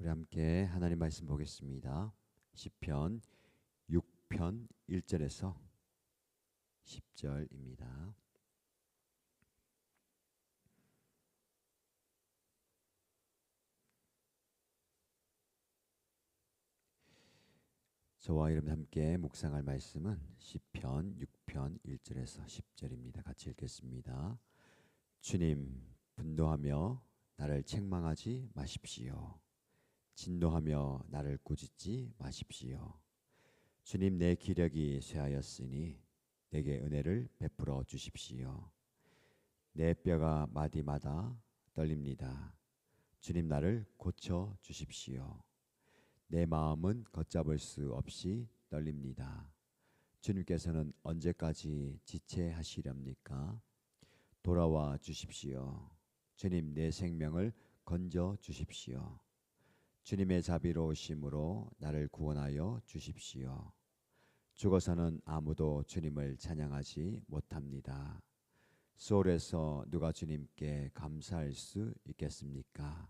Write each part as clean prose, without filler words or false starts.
우리 함께 하나님 말씀 보겠습니다. 시편 6편 1절에서 10절입니다. 저와 여러분 함께 묵상할 말씀은 시편 6편 1절에서 10절입니다. 같이 읽겠습니다. 주님, 분노하며 나를 책망하지 마십시오. 진노하며 나를 꾸짖지 마십시오. 주님, 내 기력이 쇠하였으니 내게 은혜를 베풀어 주십시오. 내 뼈가 마디마다 떨립니다. 주님, 나를 고쳐 주십시오. 내 마음은 걷잡을 수 없이 떨립니다. 주님께서는 언제까지 지체하시렵니까? 돌아와 주십시오. 주님, 내 생명을 건져 주십시오. 주님의 자비로우심으로 나를 구원하여 주십시오. 죽어서는 아무도 주님을 찬양하지 못합니다. 수월에서 누가 주님께 감사할 수 있겠습니까?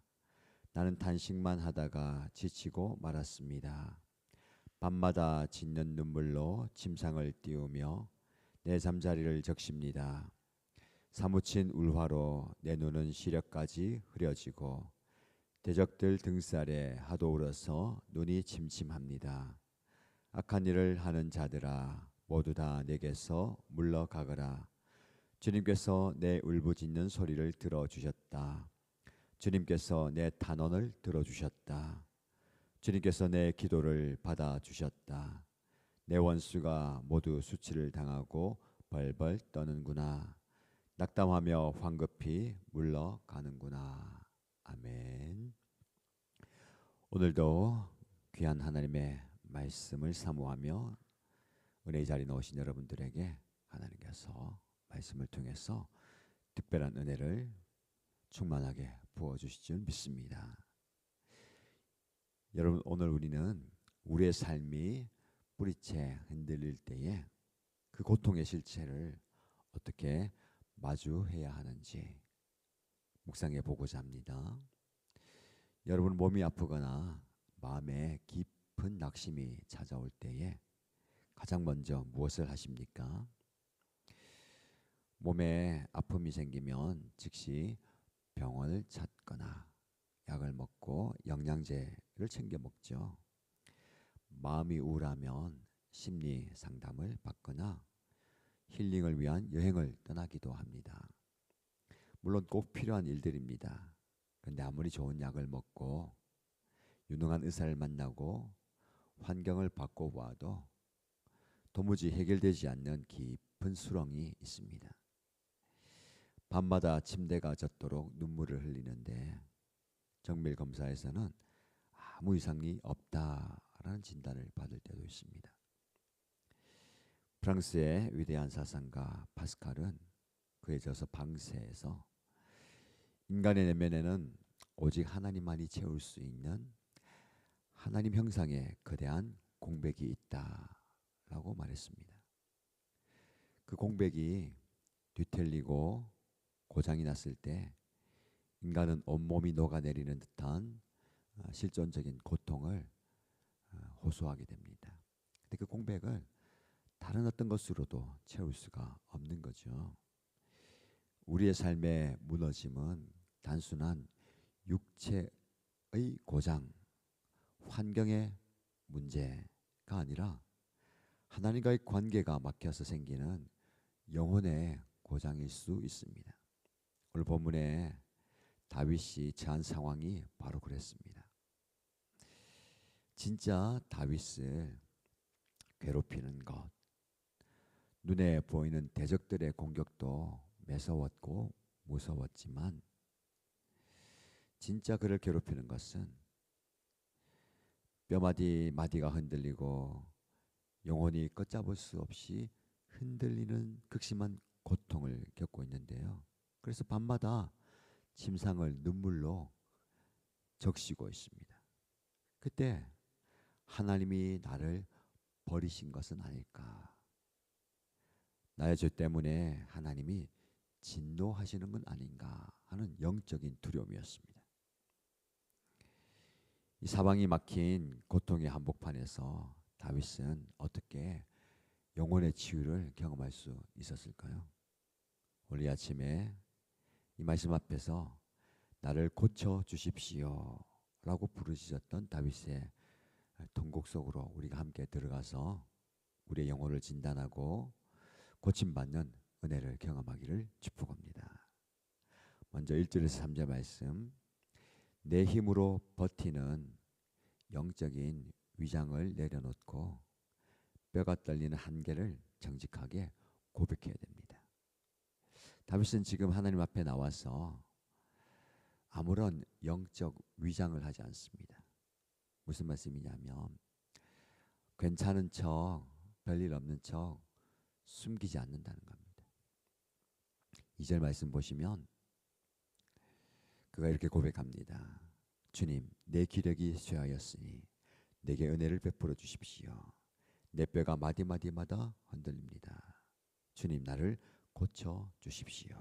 나는 단식만 하다가 지치고 말았습니다. 밤마다 짖는 눈물로 침상을 띄우며 내 잠자리를 적십니다. 사무친 울화로 내 눈은 시력까지 흐려지고 대적들 등살에 하도 울어서 눈이 침침합니다. 악한 일을 하는 자들아, 모두 다 내게서 물러가거라. 주님께서 내 울부짖는 소리를 들어주셨다. 주님께서 내 탄원을 들어주셨다. 주님께서 내 기도를 받아주셨다. 내 원수가 모두 수치를 당하고 벌벌 떠는구나. 낙담하며 황급히 물러가는구나. 아멘. 오늘도 귀한 하나님의 말씀을 사모하며 은혜의 자리에 오신 여러분들에게 하나님께서 말씀을 통해서 특별한 은혜를 충만하게 부어주실 줄 믿습니다. 여러분, 오늘 우리는 우리의 삶이 뿌리채 흔들릴 때에 그 고통의 실체를 어떻게 마주해야 하는지 묵상해 보고자 합니다. 여러분, 몸이 아프거나 마음에 깊은 낙심이 찾아올 때에 가장 먼저 무엇을 하십니까? 몸에 아픔이 생기면 즉시 병원을 찾거나 약을 먹고 영양제를 챙겨 먹죠. 마음이 우울하면 심리 상담을 받거나 힐링을 위한 여행을 떠나기도 합니다. 물론 꼭 필요한 일들입니다. 그런데 아무리 좋은 약을 먹고 유능한 의사를 만나고 환경을 바꿔보아도 도무지 해결되지 않는 깊은 수렁이 있습니다. 밤마다 침대가 젖도록 눈물을 흘리는데 정밀 검사에서는 아무 이상이 없다라는 진단을 받을 때도 있습니다. 프랑스의 위대한 사상가 파스칼은 그의 저서 방세에서 인간의 내면에는 오직 하나님만이 채울 수 있는 하나님 형상의 거대한 공백이 있다라고 말했습니다. 그 공백이 뒤틀리고 고장이 났을 때 인간은 온몸이 녹아내리는 듯한 실존적인 고통을 호소하게 됩니다. 근데 그 공백을 다른 어떤 것으로도 채울 수가 없는 거죠. 우리의 삶의 무너짐은 단순한 육체의 고장, 환경의 문제가 아니라 하나님과의 관계가 막혀서 생기는 영혼의 고장일 수 있습니다. 오늘 본문에 다윗이 처한 상황이 바로 그랬습니다. 진짜 다윗을 괴롭히는 것, 눈에 보이는 대적들의 공격도 매서웠고 무서웠지만 진짜 그를 괴롭히는 것은 뼈마디 마디가 흔들리고 영혼이 걷잡을 수 없이 흔들리는 극심한 고통을 겪고 있는데요. 그래서 밤마다 침상을 눈물로 적시고 있습니다. 그때 하나님이 나를 버리신 것은 아닐까? 나의 죄 때문에 하나님이 진노하시는 건 아닌가 하는 영적인 두려움이었습니다. 이 사방이 막힌 고통의 한복판에서 다윗은 어떻게 영혼의 치유를 경험할 수 있었을까요? 오늘 이 아침에 이 말씀 앞에서 나를 고쳐 주십시오 라고 부르짖었던 다윗의 통곡 속으로 우리가 함께 들어가서 우리의 영혼을 진단하고 고침받는 은혜를 경험하기를 축복합니다. 먼저 1절에서 3절 말씀, 내 힘으로 버티는 영적인 위장을 내려놓고 뼈가 떨리는 한계를 정직하게 고백해야 됩니다. 다윗은 지금 하나님 앞에 나와서 아무런 영적 위장을 하지 않습니다. 무슨 말씀이냐면 괜찮은 척, 별일 없는 척 숨기지 않는다는 겁니다. 2절 말씀 보시면 그가 이렇게 고백합니다. 주님, 내 기력이 쇠하였으니 내게 은혜를 베풀어 주십시오. 내 뼈가 마디마디마다 흔들립니다. 주님, 나를 고쳐 주십시오.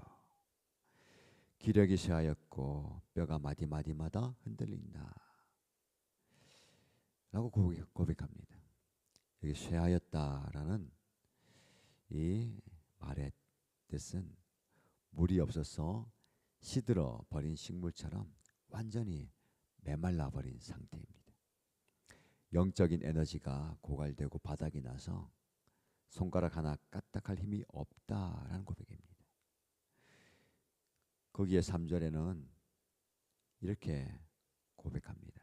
기력이 쇠하였고 뼈가 마디마디마다 흔들린다 라고 고백합니다. 여기 쇠하였다라는 이 말의 뜻은 물이 없어서 시들어 버린 식물처럼 완전히 메말라 버린 상태입니다. 영적인 에너지가 고갈되고 바닥이 나서 손가락 하나 까딱할 힘이 없다라는 고백입니다. 거기에 3절에는 이렇게 고백합니다.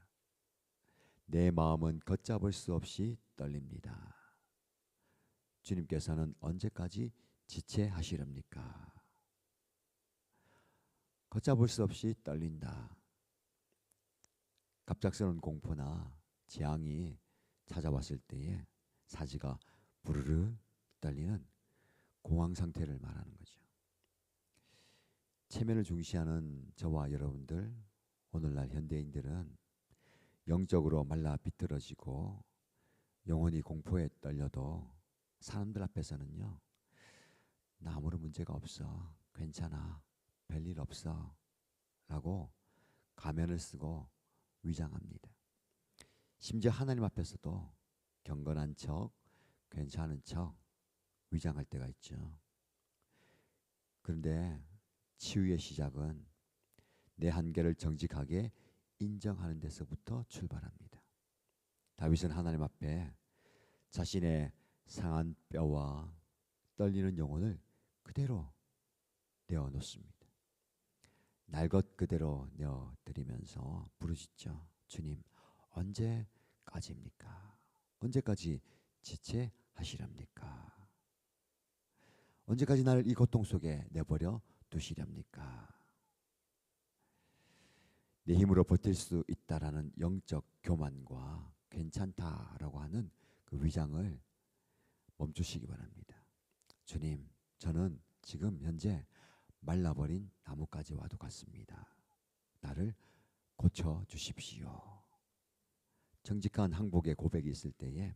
내 마음은 걷잡을 수 없이 떨립니다. 주님께서는 언제까지 지체하시렵니까? 걷잡을 수 없이 떨린다. 갑작스러운 공포나 재앙이 찾아왔을 때에 사지가 부르르 떨리는 공황 상태를 말하는 거죠. 체면을 중시하는 저와 여러분들, 오늘날 현대인들은 영적으로 말라 비틀어지고 영혼이 공포에 떨려도 사람들 앞에서는요, 나 아무런 문제가 없어, 괜찮아, 별일 없어 라고 가면을 쓰고 위장합니다. 심지어 하나님 앞에서도 경건한 척, 괜찮은 척 위장할 때가 있죠. 그런데 치유의 시작은 내 한계를 정직하게 인정하는 데서부터 출발합니다. 다윗은 하나님 앞에 자신의 상한 뼈와 떨리는 영혼을 그대로 내어놓습니다. 날 것 그대로 내어드리면서 부르짖죠. 주님, 언제까지입니까? 언제까지 지체하시렵니까? 언제까지 나를 이 고통 속에 내버려 두시렵니까? 내 힘으로 버틸 수 있다라는 영적 교만과 괜찮다라고 하는 그 위장을 멈추시기 바랍니다. 주님, 저는 지금 현재 말라버린 나뭇가지와도 같습니다. 나를 고쳐 주십시오. 정직한 항복의 고백이 있을 때에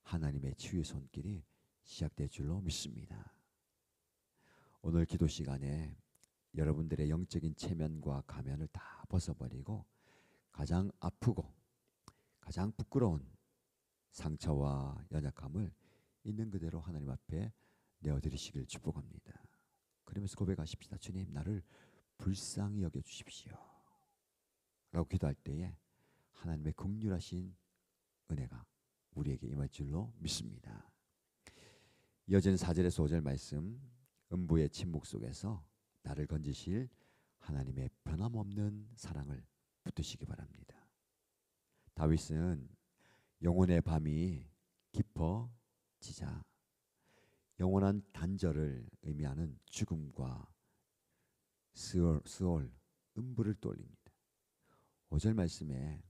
하나님의 치유의 손길이 시작될 줄로 믿습니다. 오늘 기도 시간에 여러분들의 영적인 체면과 가면을 다 벗어버리고 가장 아프고 가장 부끄러운 상처와 연약함을 있는 그대로 하나님 앞에 내어드리시길 축복합니다. 그러면서 고백하십시다. 주님, 나를 불쌍히 여겨주십시오 라고 기도할 때에 하나님의 긍휼하신 은혜가 우리에게 임할 줄로 믿습니다. 이어지는 4절에서 5절 말씀, 음부의 침묵 속에서 나를 건지실 하나님의 변함없는 사랑을 붙드시기 바랍니다. 다윗은 영혼의 밤이 깊어지자 영원한 단절을 의미하는 죽음과 스올, 음부를 떠올립니다. 5절 말씀에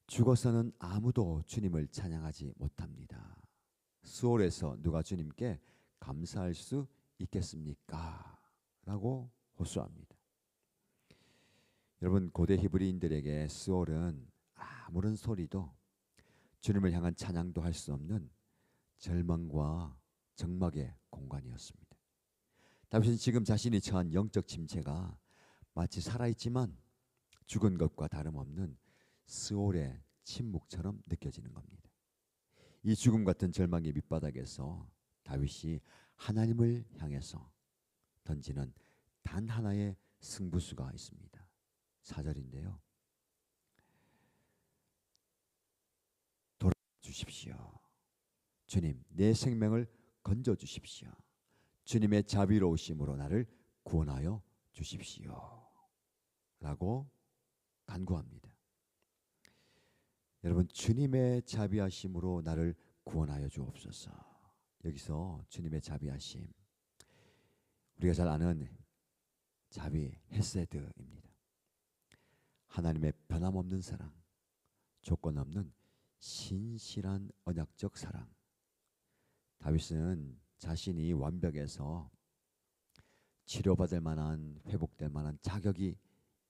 죽어서는 아무도 주님을 찬양하지 못합니다. 스올에서 누가 주님께 감사할 수 있겠습니까? 라고 호소합니다. 여러분, 고대 히브리인들에게 스올은 아무런 소리도 주님을 향한 찬양도 할 수 없는 절망과 적막의 공간이었습니다. 다윗은 지금 자신이 처한 영적 침체가 마치 살아있지만 죽은 것과 다름없는 스올의 침묵처럼 느껴지는 겁니다. 이 죽음 같은 절망의 밑바닥에서 다윗이 하나님을 향해서 던지는 단 하나의 승부수가 있습니다. 4절인데요. 돌아주십시오. 주님, 내 생명을 건져 주십시오. 주님의 자비로우심으로 나를 구원하여 주십시오. 라고 간구합니다. 여러분, 주님의 자비하심으로 나를 구원하여 주옵소서. 여기서 주님의 자비하심, 우리가 잘 아는 자비, 헤세드입니다. 하나님의 변함없는 사랑, 조건 없는 신실한 언약적 사랑. 다윗은 자신이 완벽해서 치료받을 만한, 회복될 만한 자격이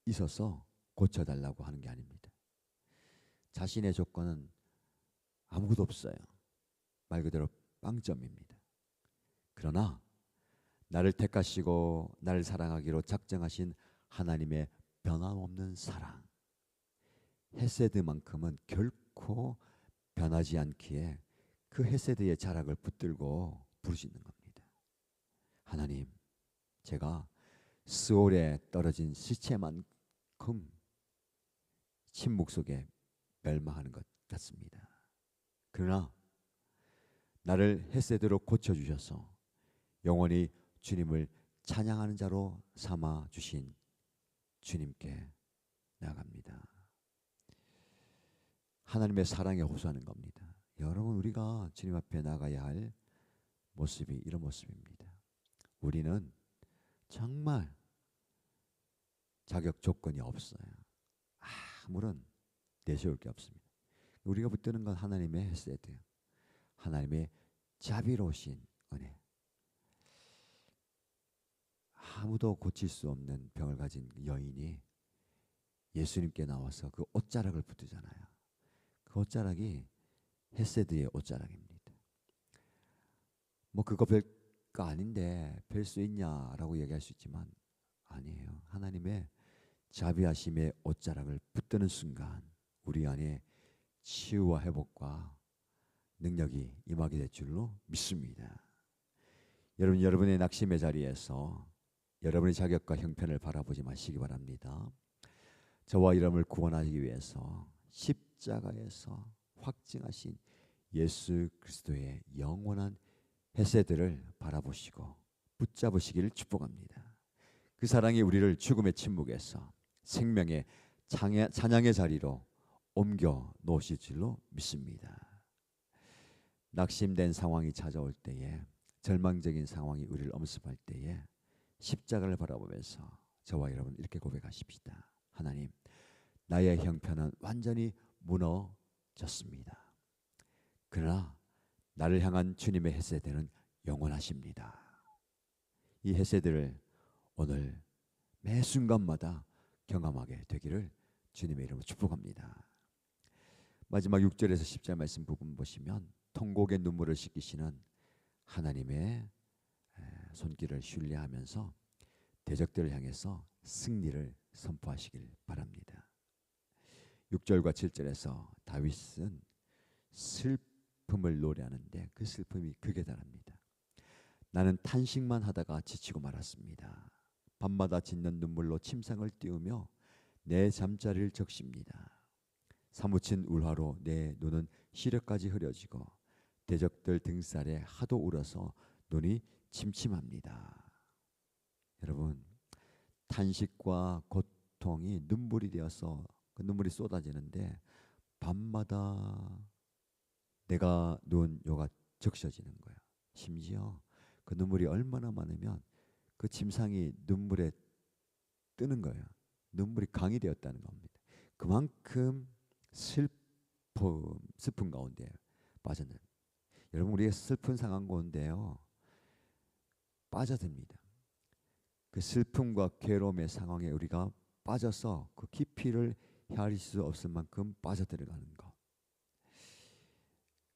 있어서 고쳐달라고 하는 게 아닙니다. 자신의 조건은 아무것도 없어요. 말 그대로 빵점입니다. 그러나 나를 택하시고 나를 사랑하기로 작정하신 하나님의 변함없는 사랑, 헤세드만큼은 결코 변하지 않기에 그 헤세드의 자락을 붙들고 부르시는 겁니다. 하나님, 제가 스올에 떨어진 시체만큼 침묵 속에 멸망하는 것 같습니다. 그러나 나를 헤세드로 고쳐주셔서 영원히 주님을 찬양하는 자로 삼아 주신 주님께 나아갑니다. 하나님의 사랑에 호소하는 겁니다. 여러분, 우리가 주님 앞에 나가야 할 모습이 이런 모습입니다. 우리는 정말 자격 조건이 없어요. 아무런 내세울 게 없습니다. 우리가 붙드는 건 하나님의 헤세드, 하나님의 자비로우신 은혜. 아무도 고칠 수 없는 병을 가진 여인이 예수님께 나와서 그 옷자락을 붙들잖아요. 그 옷자락이 헤세드의 옷자락입니다. 뭐 그거 별거 아닌데 별 수 있냐라고 얘기할 수 있지만 아니에요. 하나님의 자비하심의 옷자락을 붙드는 순간 우리 안에 치유와 회복과 능력이 임하게 될 줄로 믿습니다. 여러분, 여러분의 낙심의 자리에서 여러분의 자격과 형편을 바라보지 마시기 바랍니다. 저와 여러분을 구원하기 위해서 십자가에서 확증하신 예수 그리스도의 영원한 헤세드를 바라보시고 붙잡으시기를 축복합니다. 그 사랑이 우리를 죽음의 침묵에서 생명의 찬양의 자리로 옮겨 놓으실 줄로 믿습니다. 낙심된 상황이 찾아올 때에, 절망적인 상황이 우리를 엄습할 때에 십자가를 바라보면서 저와 여러분 이렇게 고백하십시다. 하나님, 나의 형편은 완전히 무너졌습니다. 그러나 나를 향한 주님의 헤세드는 영원하십니다. 이 헤세드를 오늘 매 순간마다 경험하게 되기를 주님의 이름으로 축복합니다. 마지막 6절에서 10절 말씀 부분 보시면 통곡의 눈물을 씻기시는 하나님의 손길을 신뢰하면서 대적들을 향해서 승리를 선포하시길 바랍니다. 6절과 7절에서 다윗은 슬픔을 노래하는데 그 슬픔이 극에 달합니다. 나는 탄식만 하다가 지치고 말았습니다. 밤마다 짓는 눈물로 침상을 띄우며 내 잠자리를 적십니다. 사무친 울화로 내 눈은 시력까지 흐려지고 대적들 등살에 하도 울어서 눈이 침침합니다. 여러분, 탄식과 고통이 눈물이 되어서 그 눈물이 쏟아지는데 밤마다 내가 누운 요가 적셔지는 거예요. 심지어 그 눈물이 얼마나 많으면 그 침상이 눈물에 뜨는 거예요. 눈물이 강이 되었다는 겁니다. 그만큼 슬픔 가운데 빠져든. 여러분, 우리가 슬픈 상황 가운데요 빠져듭니다. 그 슬픔과 괴로움의 상황에 우리가 빠져서 그 깊이를 헤아릴 수 없을 만큼 빠져들어가는 것.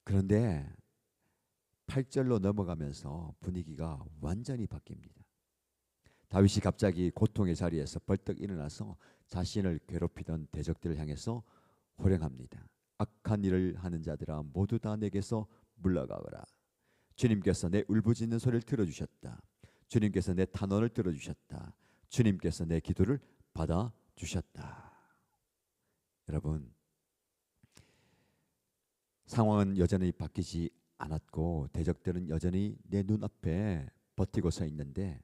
그런데 8절로 넘어가면서 분위기가 완전히 바뀝니다. 다윗이 갑자기 고통의 자리에서 벌떡 일어나서 자신을 괴롭히던 대적들을 향해서 호령합니다. 악한 일을 하는 자들아 모두 다 내게서 물러가거라. 주님께서 내 울부짖는 소리를 들어주셨다. 주님께서 내 탄원을 들어주셨다. 주님께서 내 기도를 받아주셨다. 여러분, 상황은 여전히 바뀌지 않았고 대적들은 여전히 내 눈앞에 버티고 서 있는데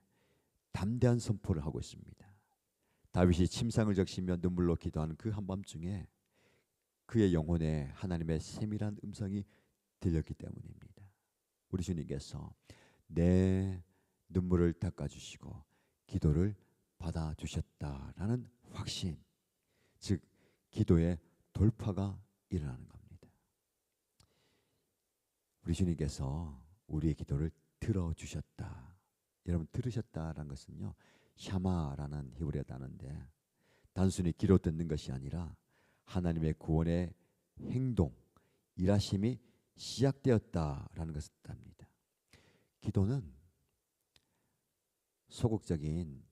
담대한 선포를 하고 있습니다. 다윗이 침상을 적시며 눈물로 기도하는 그 한밤중에 그의 영혼에 하나님의 세밀한 음성이 들렸기 때문입니다. 우리 주님께서 내 눈물을 닦아주시고 기도를 받아주셨다라는 확신, 즉 기도의 돌파가 일어나는 겁니다. 우리 주님께서 우리의 기도를 들어주셨다. 여러분, 들으셨다라는 것은요, 샤마라는 히브리어 단어인데 단순히 귀로 듣는 것이 아니라 하나님의 구원의 행동, 일하심이 시작되었다라는 것을 뜻합니다. 기도는 소극적인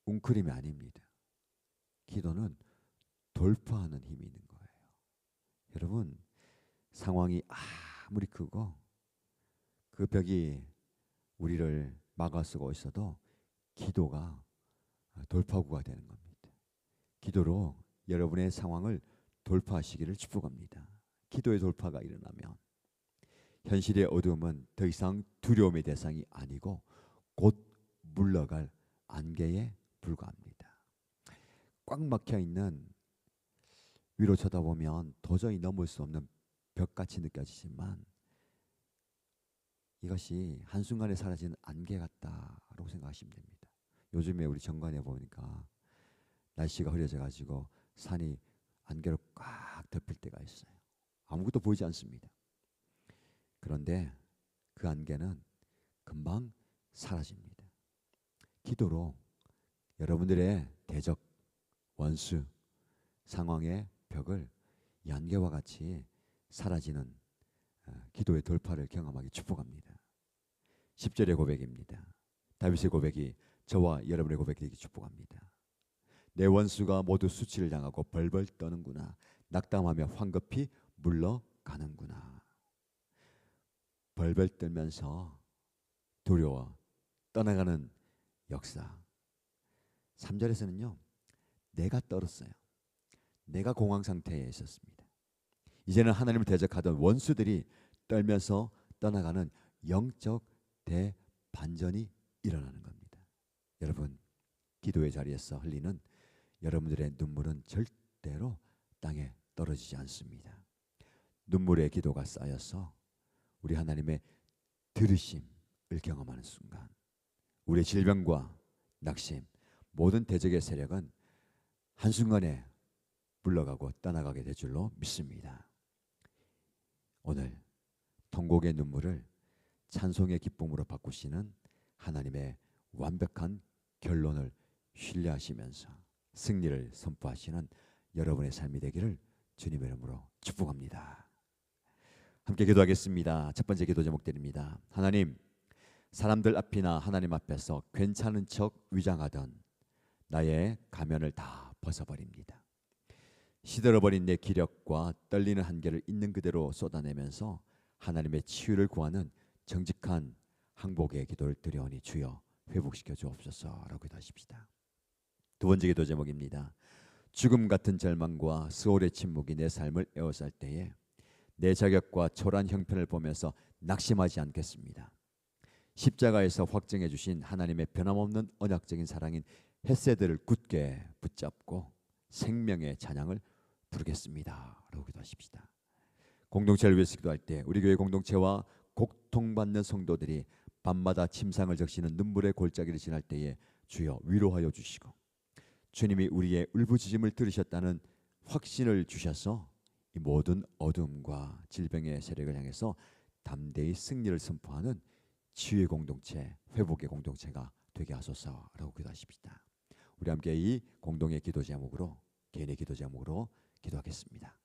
웅크림이 아닙니다. 기도는 돌파하는 힘이 있는 거예요. 여러분, 상황이 아무리 크고 그 벽이 우리를 막아서고 있어도 기도가 돌파구가 되는 겁니다. 기도로 여러분의 상황을 돌파하시기를 축복합니다. 기도의 돌파가 일어나면 현실의 어두움은 더 이상 두려움의 대상이 아니고 곧 물러갈 안개에 불과합니다. 꽉 막혀 있는, 위로 쳐다보면 도저히 넘을 수 없는 벽같이 느껴지지만 이것이 한순간에 사라지는 안개 같다라고 생각하시면 됩니다. 요즘에 우리 정관에 보니까 날씨가 흐려져 가지고 산이 안개로 꽉 덮일 때가 있어요. 아무것도 보이지 않습니다. 그런데 그 안개는 금방 사라집니다. 기도로 여러분들의 대적, 원수, 상황의 벽을 이 안개와 같이 사라지는 기도의 돌파를 경험하기 축복합니다. 10절의 고백입니다. 다윗의 고백이 저와 여러분의 고백이 되기 축복합니다. 내 원수가 모두 수치를 당하고 벌벌 떠는구나. 낙담하며 황급히 물러가는구나. 벌벌 떨면서 두려워 떠나가는 역사. 3절에서는요. 내가 떨었어요. 내가 공황 상태에 있었습니다. 이제는 하나님을 대적하던 원수들이 떨면서 떠나가는 영적 대반전이 일어나는 겁니다. 여러분, 기도의 자리에서 흘리는 여러분들의 눈물은 절대로 땅에 떨어지지 않습니다. 눈물의 기도가 쌓여서 우리 하나님의 들으심을 경험하는 순간 우리의 질병과 낙심, 모든 대적의 세력은 한순간에 물러가고 떠나가게 될 줄로 믿습니다. 오늘 통곡의 눈물을 찬송의 기쁨으로 바꾸시는 하나님의 완벽한 결론을 신뢰하시면서 승리를 선포하시는 여러분의 삶이 되기를 주님의 이름으로 축복합니다. 함께 기도하겠습니다. 첫 번째 기도 제목 드립니다. 하나님, 사람들 앞이나 하나님 앞에서 괜찮은 척 위장하던 나의 가면을 다 벗어버립니다. 시들어버린 내 기력과 떨리는 한계를 있는 그대로 쏟아내면서 하나님의 치유를 구하는 정직한 항복의 기도를 드려오니 주여 회복시켜 주옵소서라고 기도하십시다. 두 번째 기도 제목입니다. 죽음 같은 절망과 스올의 침묵이 내 삶을 에워쌀 때에 내 자격과 초라한 형편을 보면서 낙심하지 않겠습니다. 십자가에서 확증해 주신 하나님의 변함없는 언약적인 사랑인 헤세드를 굳게 붙잡고 생명의 찬양을 부르겠습니다 라고 기도하십시다. 공동체를 위해서 기도할 때 우리 교회 공동체와 고통받는 성도들이 밤마다 침상을 적시는 눈물의 골짜기를 지날 때에 주여 위로하여 주시고 주님이 우리의 울부짖음을 들으셨다는 확신을 주셔서 이 모든 어둠과 질병의 세력을 향해서 담대히 승리를 선포하는 치유의 공동체, 회복의 공동체가 되게 하소서라고 기도하십시다. 우리 함께 이 공동의 기도 제목으로, 개인의 기도 제목으로 기도하겠습니다.